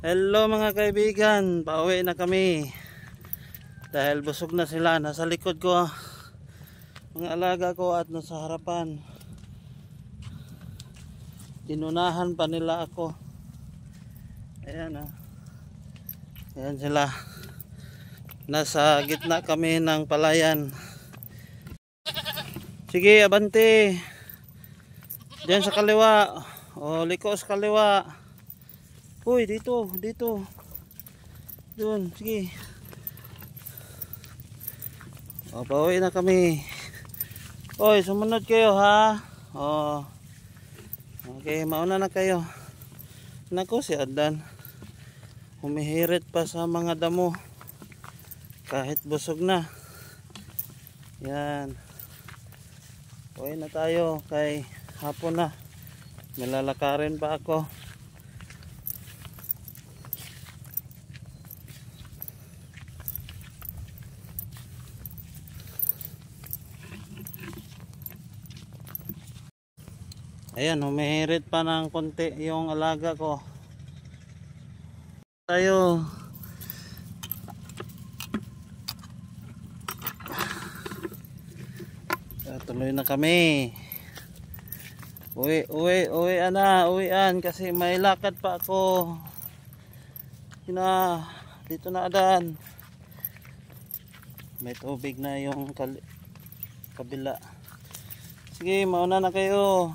Hello mga kaibigan, pauwi na kami dahil busog na sila. Nasa likod ko mga alaga ko at nasa harapan. Tinunahan pa nila ako. Ayan ayan sila. Nasa gitna kami ng palayan. Sige, abante. Diyan sa kaliwa. Liko sa kaliwa. Uy, dito. Doon, sige. Pauwi na kami. Oy, sumunod kayo ha. Okay, mauna na kayo. Nako, si Adan humihirit pa sa mga damo kahit busog na. Yan. Pauwi na tayo kay hapon na. May lalakarin pa ako. Ayan, humihirit pa ng konti yung alaga ko. Tayo. Tuloy na kami. Uwian kasi may lakad pa ako. Dito na Adan. May tubig na yung kabila. Sige, mauna na kayo.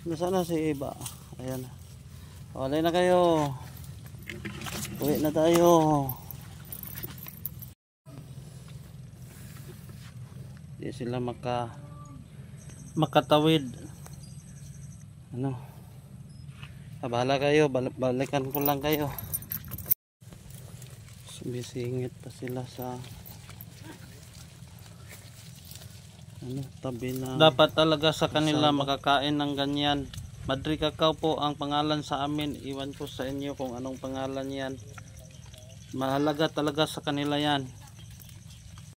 Nasaan na si Iba? Ayan. Walay na kayo. Uwi na tayo. Hindi sila makatawid. Bahala kayo. Balikan ko lang kayo. Sumisingit pa sila sa tabi na. Dapat talaga sa kanila makakain ng ganyan. Madri Cacao po ang pangalan sa amin. Iwan ko sa inyo kung anong pangalan yan. Mahalaga talaga sa kanila yan.